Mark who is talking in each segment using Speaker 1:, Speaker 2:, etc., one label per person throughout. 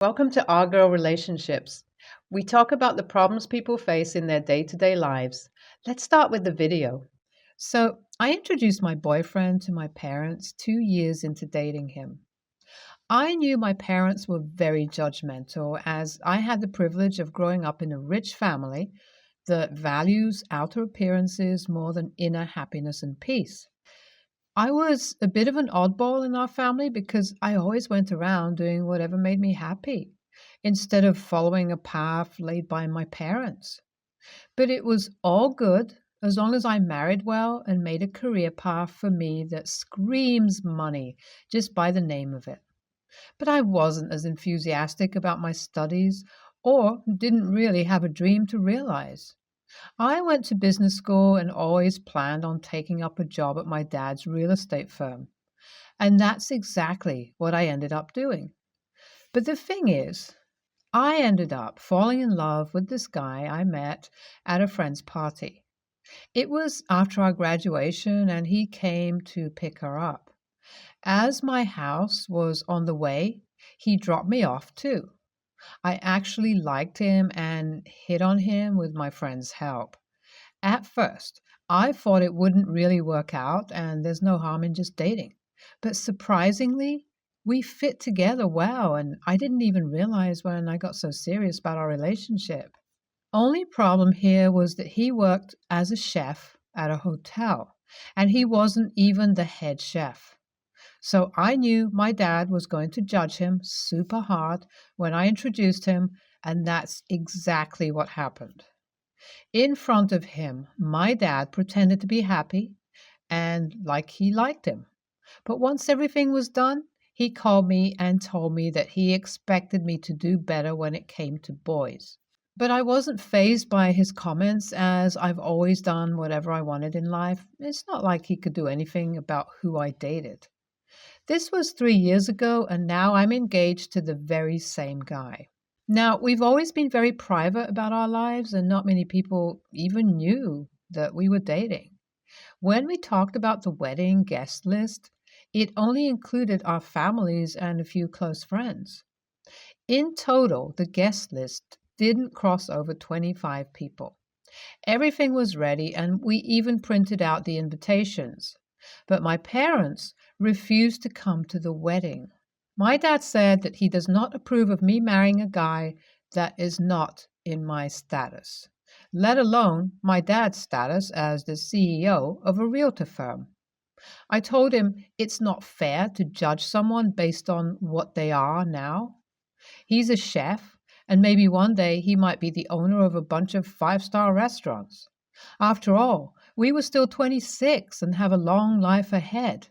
Speaker 1: Welcome to Our Girl Relationships. We talk about the problems people face in their day to day lives. Let's start with the video. So, I introduced my boyfriend to my parents 2 years into dating him. I knew my parents were very judgmental as I had the privilege of growing up in a rich family that values outer appearances more than inner happiness and peace. I was a bit of an oddball in our family because I always went around doing whatever made me happy instead of following a path laid by my parents. But it was all good as long as I married well and made a career path for me that screams money just by the name of it. But I wasn't as enthusiastic about my studies or didn't really have a dream to realize. I went to business school and always planned on taking up a job at my dad's real estate firm. And that's exactly what I ended up doing. But the thing is, I ended up falling in love with this guy I met at a friend's party. It was after our graduation, and he came to pick her up. As my house was on the way, he dropped me off too. I actually liked him and hit on him with my friend's help. At first, I thought it wouldn't really work out and there's no harm in just dating. But surprisingly, we fit together well, and I didn't even realize when I got so serious about our relationship. Only problem here was that he worked as a chef at a hotel, and he wasn't even the head chef. So I knew my dad was going to judge him super hard when I introduced him, and that's exactly what happened. In front of him, my dad pretended to be happy and like he liked him. But once everything was done, he called me and told me that he expected me to do better when it came to boys. But I wasn't fazed by his comments as I've always done whatever I wanted in life. It's not like he could do anything about who I dated. This was 3 years ago, and now I'm engaged to the very same guy. Now, we've always been very private about our lives, and not many people even knew that we were dating. When we talked about the wedding guest list, it only included our families and a few close friends. In total, the guest list didn't cross over 25 people. Everything was ready, and we even printed out the invitations. But my parents refused to come to the wedding. My dad said that he does not approve of me marrying a guy that is not in my status, let alone my dad's status as the CEO of a realtor firm. I told him it's not fair to judge someone based on what they are now. He's a chef, and maybe one day he might be the owner of a bunch of five-star restaurants. After all, we were still 26 and have a long life ahead.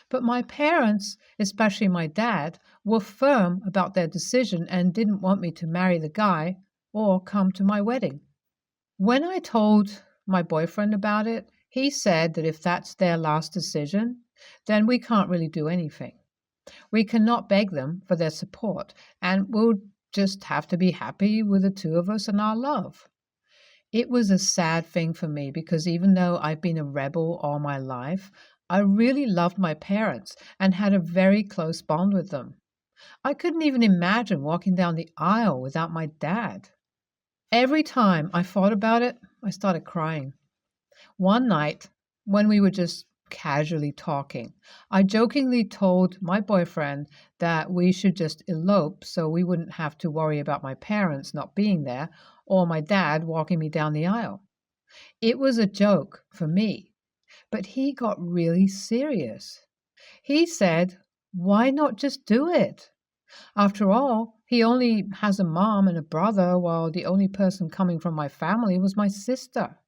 Speaker 1: But my parents, especially my dad, were firm about their decision and didn't want me to marry the guy or come to my wedding. When I told my boyfriend about it, he said that if that's their last decision, then we can't really do anything. We cannot beg them for their support, and we'll just have to be happy with the two of us and our love. It was a sad thing for me because even though I've been a rebel all my life, I really loved my parents and had a very close bond with them. I couldn't even imagine walking down the aisle without my dad. Every time I thought about it, I started crying. One night, when we were just casually talking, I jokingly told my boyfriend that we should just elope so we wouldn't have to worry about my parents not being there or my dad walking me down the aisle. It was a joke for me, but he got really serious. He said, "Why not just do it? After all, he only has a mom and a brother, while the only person coming from my family was my sister."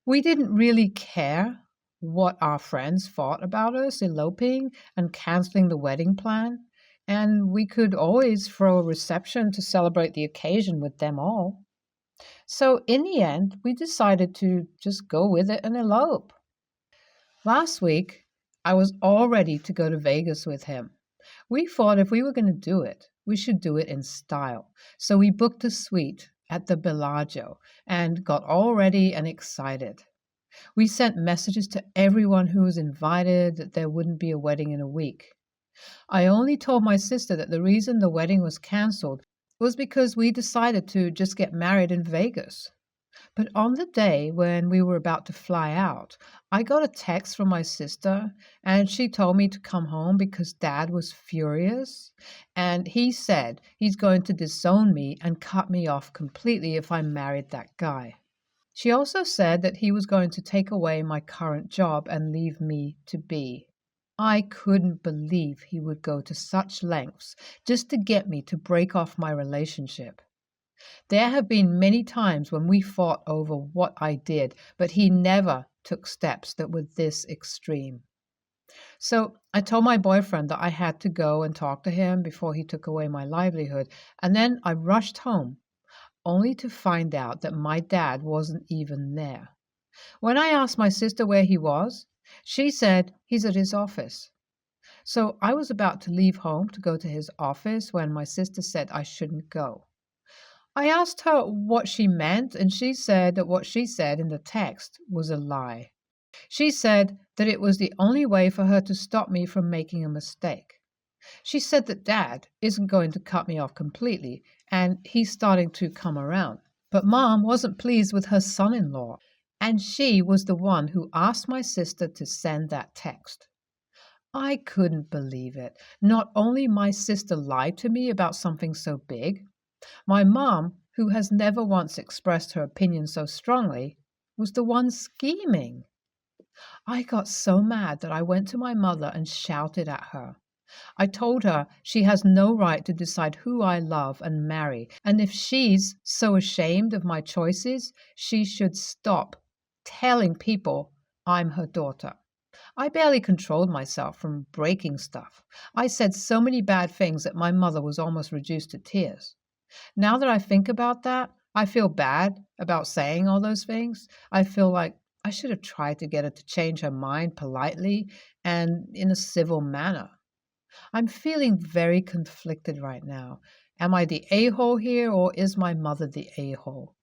Speaker 1: We didn't really care what our friends thought about us eloping and canceling the wedding plan, and we could always throw a reception to celebrate the occasion with them all. So in the end, we decided to just go with it and elope. Last week, I was all ready to go to Vegas with him. We thought if we were going to do it, we should do it in style. So we booked a suite at the Bellagio and got all ready and excited. We sent messages to everyone who was invited that there wouldn't be a wedding in a week. I only told my sister that the reason the wedding was canceled was because we decided to just get married in Vegas. But on the day when we were about to fly out, I got a text from my sister, and she told me to come home because Dad was furious. And he said he's going to disown me and cut me off completely if I married that guy. She also said that he was going to take away my current job and leave me to be. I couldn't believe he would go to such lengths just to get me to break off my relationship. There have been many times when we fought over what I did, but he never took steps that were this extreme. So I told my boyfriend that I had to go and talk to him before he took away my livelihood, and then I rushed home, only to find out that my dad wasn't even there. When I asked my sister where he was, she said he's at his office. So I was about to leave home to go to his office when my sister said I shouldn't go. I asked her what she meant, and she said that what she said in the text was a lie. She said that it was the only way for her to stop me from making a mistake. She said that Dad isn't going to cut me off completely, and he's starting to come around. But Mom wasn't pleased with her son-in-law, and she was the one who asked my sister to send that text. I couldn't believe it. Not only my sister lied to me about something so big, my mom, who has never once expressed her opinion so strongly, was the one scheming. I got so mad that I went to my mother and shouted at her. I told her she has no right to decide who I love and marry, and if she's so ashamed of my choices, she should stop telling people I'm her daughter. I barely controlled myself from breaking stuff. I said so many bad things that my mother was almost reduced to tears. Now that I think about that, I feel bad about saying all those things. I feel like I should have tried to get her to change her mind politely and in a civil manner. I'm feeling very conflicted right now. Am I the a-hole here, or is my mother the a-hole?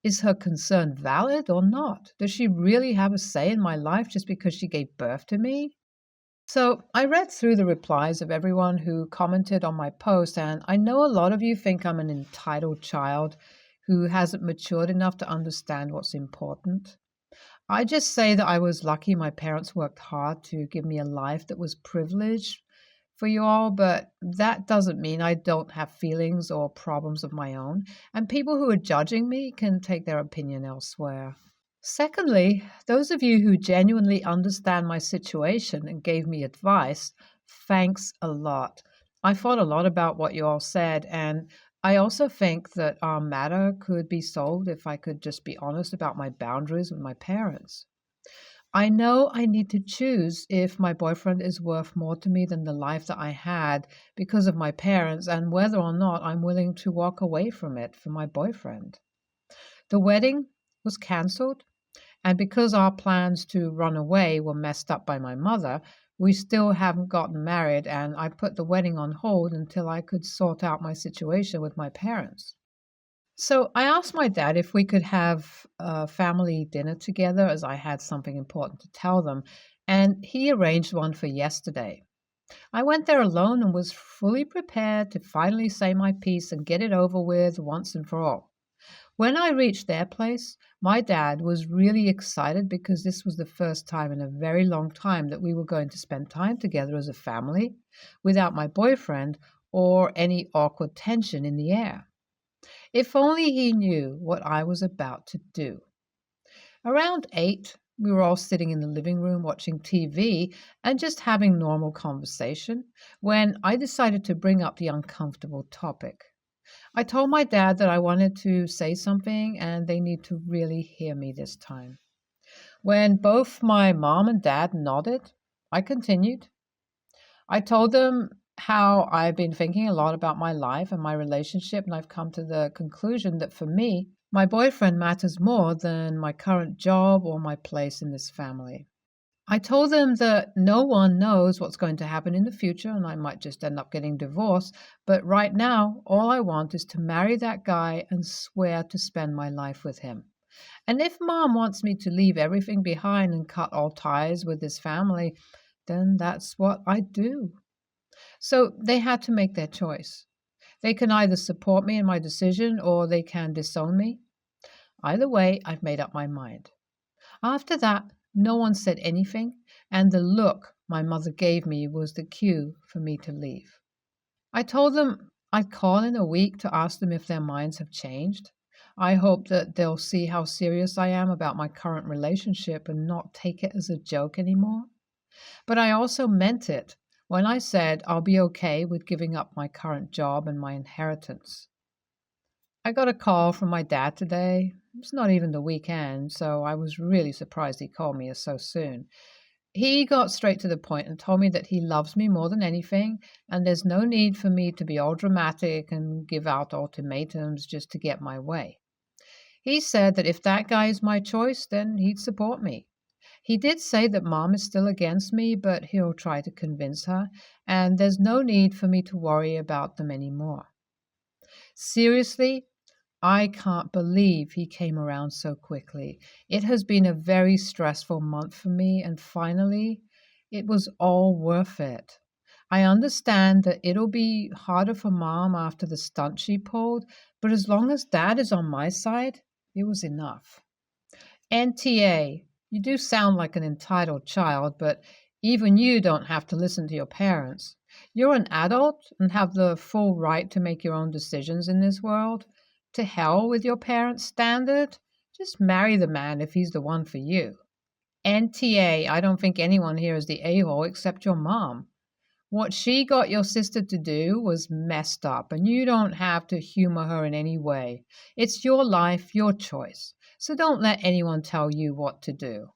Speaker 1: Is her concern valid or not? Does she really have a say in my life just because she gave birth to me? So I read through the replies of everyone who commented on my post, and I know a lot of you think I'm an entitled child who hasn't matured enough to understand what's important. I just say that I was lucky my parents worked hard to give me a life that was privileged for you all, but that doesn't mean I don't have feelings or problems of my own, and people who are judging me can take their opinion elsewhere. Secondly, those of you who genuinely understand my situation and gave me advice, thanks a lot. I thought a lot about what you all said, and I also think that our matter could be solved if I could just be honest about my boundaries with my parents. I know I need to choose if my boyfriend is worth more to me than the life that I had because of my parents, and whether or not I'm willing to walk away from it for my boyfriend. The wedding was cancelled, and because our plans to run away were messed up by my mother, we still haven't gotten married, and I put the wedding on hold until I could sort out my situation with my parents. So I asked my dad if we could have a family dinner together, as I had something important to tell them, and he arranged one for yesterday. I went there alone and was fully prepared to finally say my piece and get it over with once and for all. When I reached their place, my dad was really excited because this was the first time in a very long time that we were going to spend time together as a family without my boyfriend or any awkward tension in the air. If only he knew what I was about to do. Around 8, we were all sitting in the living room watching TV and just having normal conversation when I decided to bring up the uncomfortable topic. I told my dad that I wanted to say something and they need to really hear me this time. When both my mom and dad nodded, I continued. I told them how I've been thinking a lot about my life and my relationship, and I've come to the conclusion that for me, my boyfriend matters more than my current job or my place in this family. I told them that no one knows what's going to happen in the future and I might just end up getting divorced, but right now, all I want is to marry that guy and swear to spend my life with him. And if Mom wants me to leave everything behind and cut all ties with this family, then that's what I do. So they had to make their choice. They can either support me in my decision or they can disown me. Either way, I've made up my mind. After that, no one said anything, and the look my mother gave me was the cue for me to leave. I told them I'd call in a week to ask them if their minds have changed. I hope that they'll see how serious I am about my current relationship and not take it as a joke anymore. But I also meant it when I said I'll be okay with giving up my current job and my inheritance. I got a call from my dad today. It's not even the weekend, so I was really surprised he called me so soon. He got straight to the point and told me that he loves me more than anything, and there's no need for me to be all dramatic and give out ultimatums just to get my way. He said that if that guy is my choice, then he'd support me. He did say that Mom is still against me, but he'll try to convince her, and there's no need for me to worry about them anymore. Seriously, I can't believe he came around so quickly. It has been a very stressful month for me, and finally, it was all worth it. I understand that it'll be harder for Mom after the stunt she pulled, but as long as Dad is on my side, it was enough. NTA, you do sound like an entitled child, but even you don't have to listen to your parents. You're an adult and have the full right to make your own decisions in this world. To hell with your parents' standard. Just marry the man if he's the one for you. NTA, I don't think anyone here is the a-hole except your mom. What she got your sister to do was messed up, and you don't have to humor her in any way. It's your life, your choice. So don't let anyone tell you what to do.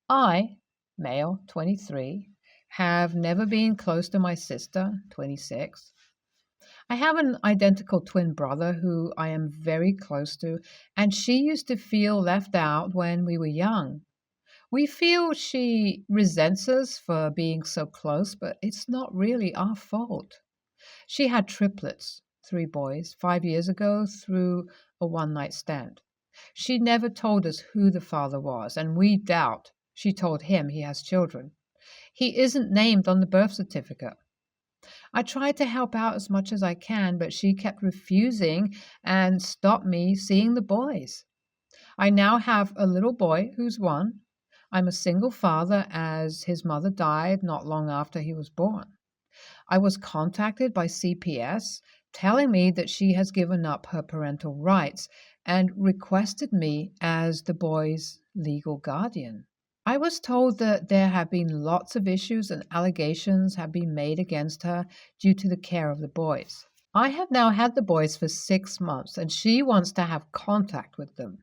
Speaker 1: I, male, 23, have never been close to my sister, 26. I have an identical twin brother who I am very close to, and she used to feel left out when we were young. We feel she resents us for being so close, but it's not really our fault. She had triplets, 3 boys, 5 years ago through a one-night stand. She never told us who the father was, and we doubt she told him he has children. He isn't named on the birth certificate. I tried to help out as much as I can, but she kept refusing and stopped me seeing the boys. I now have a little boy who's 1. I'm a single father as his mother died not long after he was born. I was contacted by CPS telling me that she has given up her parental rights and requested me as the boy's legal guardian. I was told that there have been lots of issues and allegations have been made against her due to the care of the boys. I have now had the boys for 6 months and she wants to have contact with them.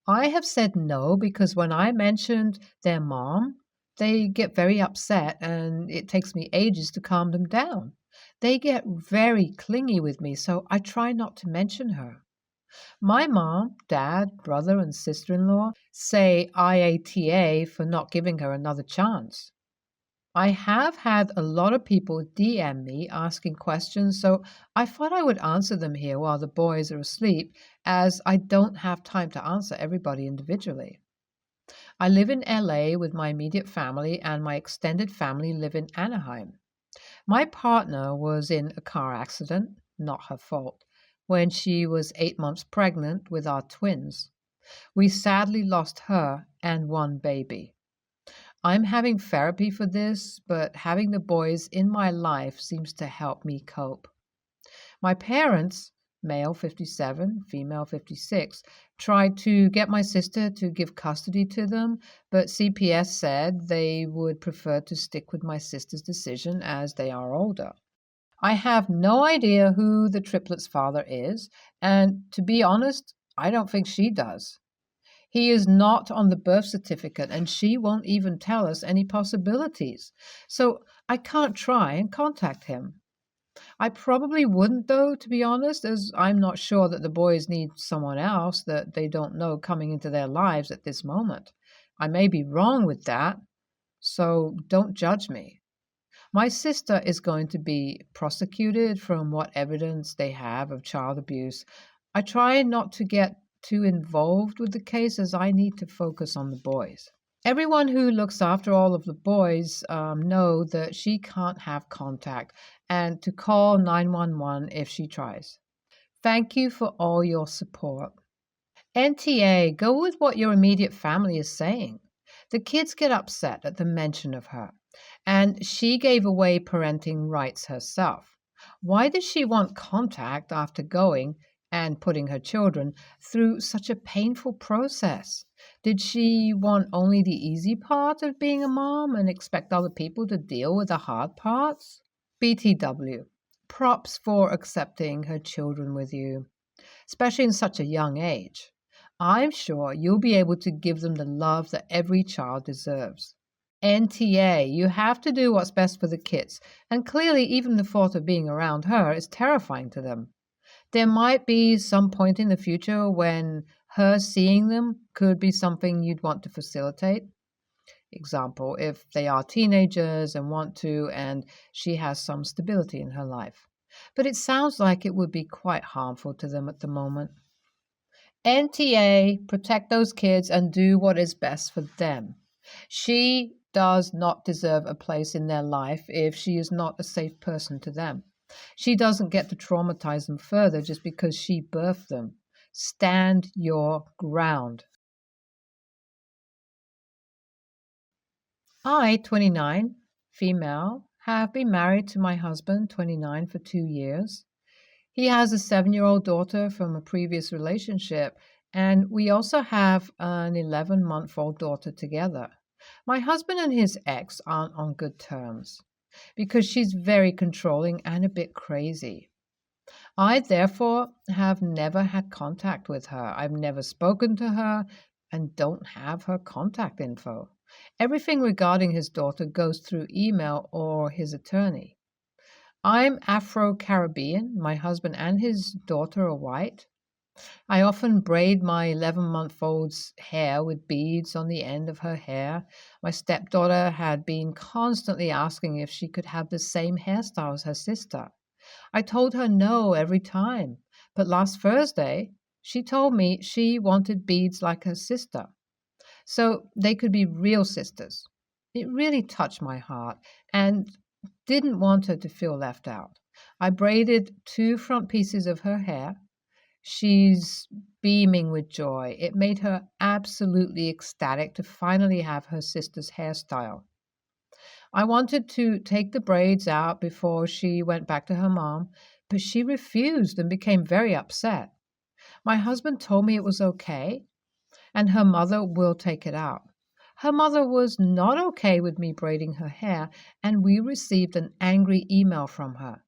Speaker 1: I have said no because when I mentioned their mom, they get very upset and it takes me ages to calm them down. They get very clingy with me, so I try not to mention her. My mom, dad, brother, and sister-in-law say IATA for not giving her another chance. I have had a lot of people DM me asking questions, so I thought I would answer them here while the boys are asleep, as I don't have time to answer everybody individually. I live in LA with my immediate family, and my extended family live in Anaheim. My partner was in a car accident, not her fault, when she was 8 months pregnant with our twins. We sadly lost her and 1 baby. I'm having therapy for this, but having the boys in my life seems to help me cope. My parents, male 57, female 56, tried to get my sister to give custody to them, but CPS said they would prefer to stick with my sister's decision as they are older. I have no idea who the triplets' father is, and to be honest, I don't think she does. He is not on the birth certificate, and she won't even tell us any possibilities. So I can't try and contact him. I probably wouldn't, though, to be honest, as I'm not sure that the boys need someone else that they don't know coming into their lives at this moment. I may be wrong with that, so don't judge me. My sister is going to be prosecuted from what evidence they have of child abuse. I try not to get too involved with the case as I need to focus on the boys. Everyone who looks after all of the boys know that she can't have contact and to call 911 if she tries. Thank you for all your support. NTA, go with what your immediate family is saying. The kids get upset at the mention of her, and she gave away parenting rights herself. Why does she want contact after going and putting her children through such a painful process? Did she want only the easy part of being a mom and expect other people to deal with the hard parts? BTW, props for accepting her children with you, especially in such a young age. I'm sure you'll be able to give them the love that every child deserves. NTA, you have to do what's best for the kids, and clearly, even the thought of being around her is terrifying to them. There might be some point in the future when her seeing them could be something you'd want to facilitate. Example, if they are teenagers and want to, and she has some stability in her life. But it sounds like it would be quite harmful to them at the moment. NTA, protect those kids and do what is best for them. She does not deserve a place in their life if she is not a safe person to them. She doesn't get to traumatize them further just because she birthed them. Stand your ground. I, 29, female, have been married to my husband, 29, for 2 years. He has a 7-year-old daughter from a previous relationship, and we also have an 11-month-old daughter together. My husband and his ex aren't on good terms because she's very controlling and a bit crazy. I, therefore, have never had contact with her. I've never spoken to her and don't have her contact info. Everything regarding his daughter goes through email or his attorney. I'm Afro-Caribbean. My husband and his daughter are white. I often braid my 11-month-old's hair with beads on the end of her hair. My stepdaughter had been constantly asking if she could have the same hairstyle as her sister. I told her no every time, but last Thursday, she told me she wanted beads like her sister, so they could be real sisters. It really touched my heart and didn't want her to feel left out. I braided 2 front pieces of her hair. She's beaming with joy. It made her absolutely ecstatic to finally have her sister's hairstyle. I wanted to take the braids out before she went back to her mom, but she refused and became very upset. My husband told me it was okay, and her mother will take it out. Her mother was not okay with me braiding her hair, and we received an angry email from her.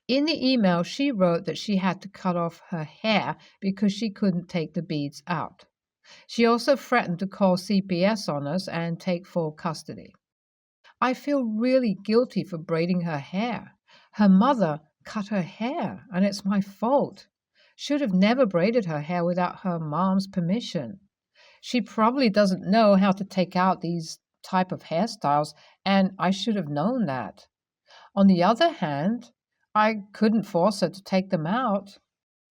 Speaker 1: In the email, she wrote that she had to cut off her hair because she couldn't take the beads out. She also threatened to call CPS on us and take full custody. I feel really guilty for braiding her hair. Her mother cut her hair, and it's my fault. Should have never braided her hair without her mom's permission. She probably doesn't know how to take out these type of hairstyles, and I should have known that. On the other hand, I couldn't force her to take them out.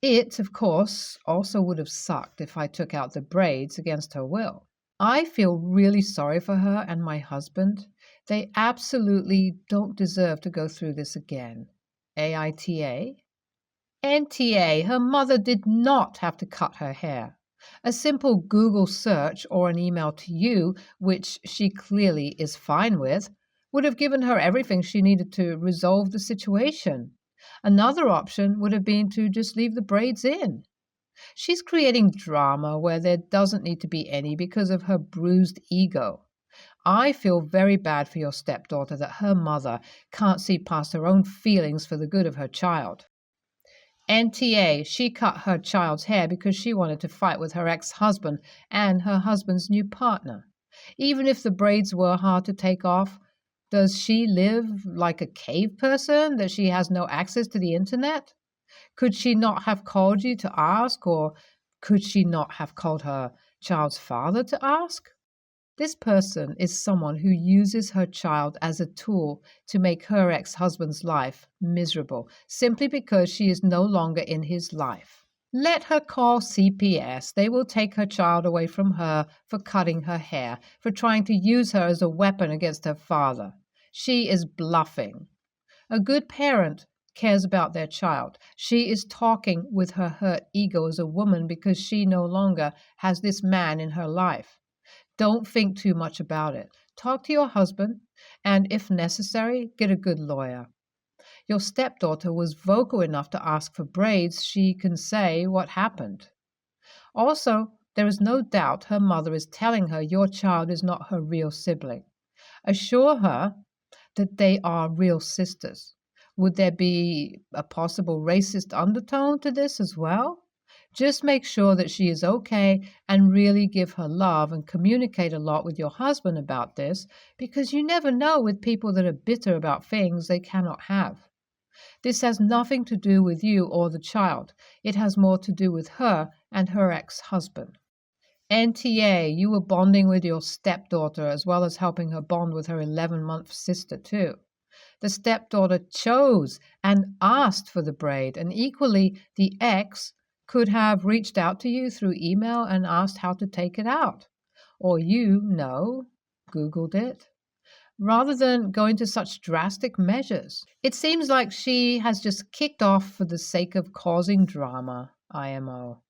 Speaker 1: It, of course, also would have sucked if I took out the braids against her will. I feel really sorry for her and my husband. They absolutely don't deserve to go through this again. AITA? NTA, her mother did not have to cut her hair. A simple Google search or an email to you, which she clearly is fine with, would have given her everything she needed to resolve the situation. Another option would have been to just leave the braids in. She's creating drama where there doesn't need to be any because of her bruised ego. I feel very bad for your stepdaughter that her mother can't see past her own feelings for the good of her child. NTA, she cut her child's hair because she wanted to fight with her ex-husband and her husband's new partner. Even if the braids were hard to take off, does she live like a cave person that she has no access to the internet? Could she not have called you to ask, or could she not have called her child's father to ask? This person is someone who uses her child as a tool to make her ex-husband's life miserable, simply because she is no longer in his life. Let her call CPS. They will take her child away from her for cutting her hair, for trying to use her as a weapon against her father. She is bluffing. A good parent cares about their child. She is talking with her hurt ego as a woman because she no longer has this man in her life. Don't think too much about it. Talk to your husband, and if necessary, get a good lawyer. Your stepdaughter was vocal enough to ask for braids. She can say what happened. Also, there is no doubt her mother is telling her your child is not her real sibling. Assure her that they are real sisters. Would there be a possible racist undertone to this as well? Just make sure that she is okay and really give her love and communicate a lot with your husband about this, because you never know with people that are bitter about things they cannot have. This has nothing to do with you or the child. It has more to do with her and her ex-husband. NTA, you were bonding with your stepdaughter as well as helping her bond with her 11-month sister too. The stepdaughter chose and asked for the braid, and equally, the ex could have reached out to you through email and asked how to take it out. Or Googled it, rather than going to such drastic measures. It seems like she has just kicked off for the sake of causing drama, IMO.